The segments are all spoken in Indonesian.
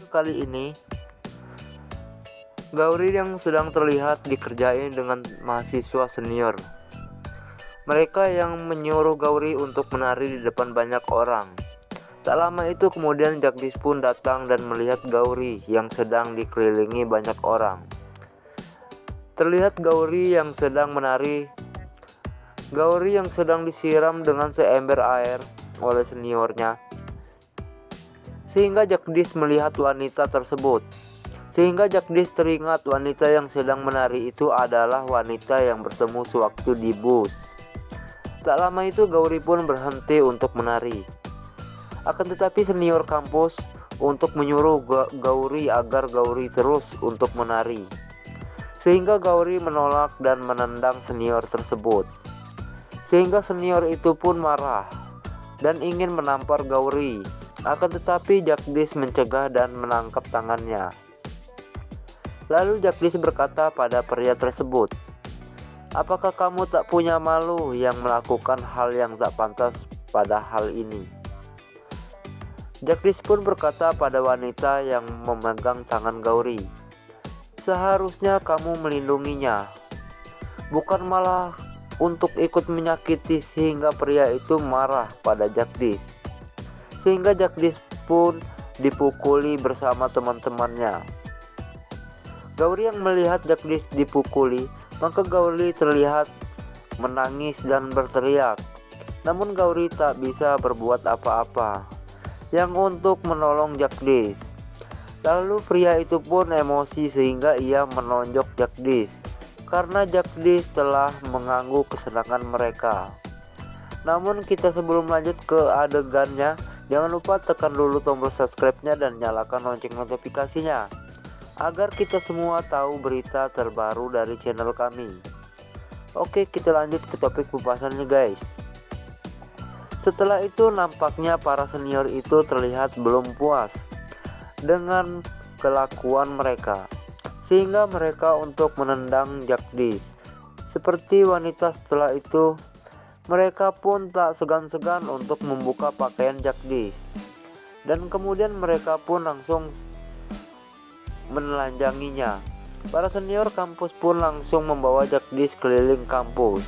kali ini, Gauri yang sedang terlihat dikerjain dengan mahasiswa senior. Mereka yang menyuruh Gauri untuk menari di depan banyak orang. Tak lama itu kemudian Jagdish pun datang dan melihat Gauri yang sedang dikelilingi banyak orang. Terlihat Gauri yang sedang menari. Gauri yang sedang disiram dengan seember air oleh seniornya. Sehingga Jagdish melihat wanita tersebut. Sehingga Jagdish teringat wanita yang sedang menari itu adalah wanita yang bertemu sewaktu di bus. Tak lama itu Gauri pun berhenti untuk menari. Akan tetapi senior kampus untuk menyuruh Gauri agar Gauri terus untuk menari. Sehingga Gauri menolak dan menendang senior tersebut. Sehingga senior itu pun marah dan ingin menampar Gauri. Akan tetapi Jagdish mencegah dan menangkap tangannya. Lalu Jagdish berkata pada pria tersebut, "Apakah kamu tak punya malu yang melakukan hal yang tak pantas pada hal ini?" Jagdish pun berkata pada wanita yang memegang tangan Gauri, "Seharusnya kamu melindunginya, bukan malah untuk ikut menyakiti." Sehingga pria itu marah pada Jagdish. Sehingga Jagdish pun dipukuli bersama teman-temannya. Gauri yang melihat Jagdish dipukuli, maka Gauri terlihat menangis dan berteriak. Namun Gauri tak bisa berbuat apa-apa yang untuk menolong Jagdish. Lalu pria itu pun emosi sehingga ia menonjok Jagdish karena Jagdish telah mengganggu kesenangan mereka. Namun kita sebelum lanjut ke adegannya, jangan lupa tekan dulu tombol subscribe-nya dan nyalakan lonceng notifikasinya agar kita semua tahu berita terbaru dari channel kami. Oke, kita lanjut ke topik pembahasannya guys. Setelah itu nampaknya para senior itu terlihat belum puas dengan kelakuan mereka, sehingga mereka untuk menendang Jagdish. Seperti wanita setelah itu, mereka pun tak segan-segan untuk membuka pakaian Jagdish. Dan kemudian mereka pun langsung menelanjanginya. Para senior kampus pun langsung membawa Jagdish keliling kampus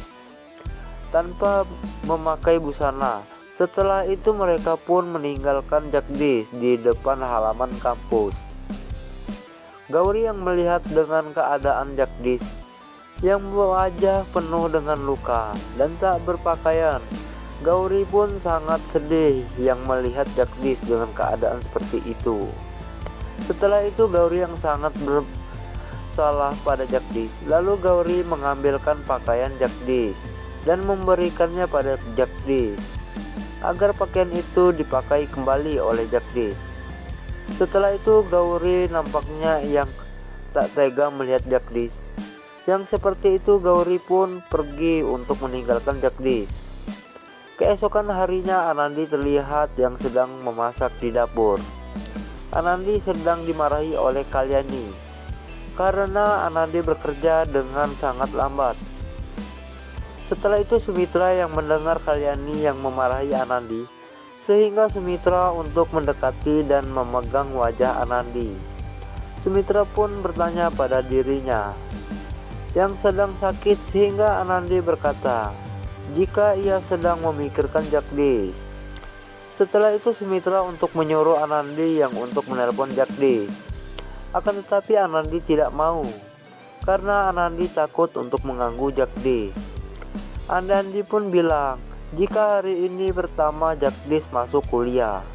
tanpa memakai busana. Setelah itu mereka pun meninggalkan Jagdish di depan halaman kampus. Gauri yang melihat dengan keadaan Jagdish yang wajah penuh dengan luka dan tak berpakaian, Gauri pun sangat sedih yang melihat Jagdish dengan keadaan seperti itu. Setelah itu Gauri yang sangat bersalah pada Jagdish. Lalu Gauri mengambilkan pakaian Jagdish dan memberikannya pada Jagdish agar pakaian itu dipakai kembali oleh Jagdish. Setelah itu Gauri nampaknya yang tak tega melihat Jagdish. Yang seperti itu Gauri pun pergi untuk meninggalkan Jagdish. Keesokan harinya Anandi terlihat yang sedang memasak di dapur. Anandi sedang dimarahi oleh Kalyani karena Anandi bekerja dengan sangat lambat. Setelah itu Sumitra yang mendengar Kalyani yang memarahi Anandi, sehingga Sumitra untuk mendekati dan memegang wajah Anandi. Sumitra pun bertanya pada dirinya yang sedang sakit, sehingga Anandi berkata jika ia sedang memikirkan Jagdish. Setelah itu Sumitra untuk menyuruh Anandi yang untuk menelpon Jagdish. Akan tetapi Anandi tidak mau karena Anandi takut untuk mengganggu Jagdish. Anandi pun bilang jika hari ini pertama Jagdish masuk kuliah.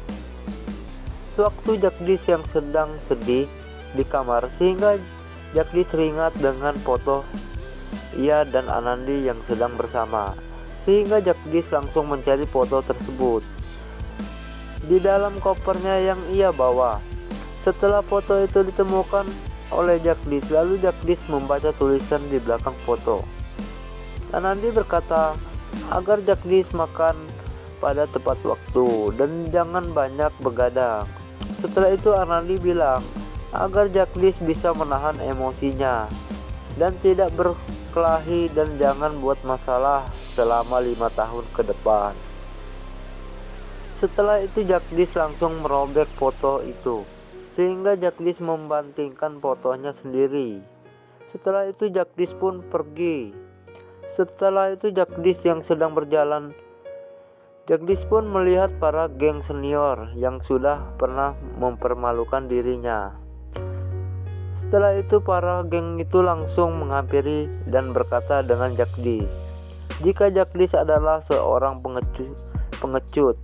Sewaktu Jagdish yang sedang sedih di kamar, sehingga Jagdish teringat dengan foto ia dan Anandi yang sedang bersama. Sehingga Jagdish langsung mencari foto tersebut di dalam kopernya yang ia bawa. Setelah foto itu ditemukan oleh Jagdish, lalu Jagdish membaca tulisan di belakang foto. Anandi berkata agar Jagdish makan pada tepat waktu dan jangan banyak begadang. Setelah itu Anandi bilang agar Jagdish bisa menahan emosinya dan tidak berkelahi dan jangan buat masalah selama 5 tahun ke depan. Setelah itu Jagdish langsung merobek foto itu sehingga Jagdish membantingkan fotonya sendiri. Setelah itu Jagdish pun pergi. Setelah itu Jagdish yang sedang berjalan, Jagdish pun melihat para geng senior yang sudah pernah mempermalukan dirinya. Setelah itu para geng itu langsung menghampiri dan berkata dengan Jagdish, jika Jagdish adalah seorang pengecut.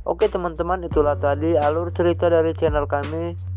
Oke teman-teman, itulah tadi alur cerita dari channel kami.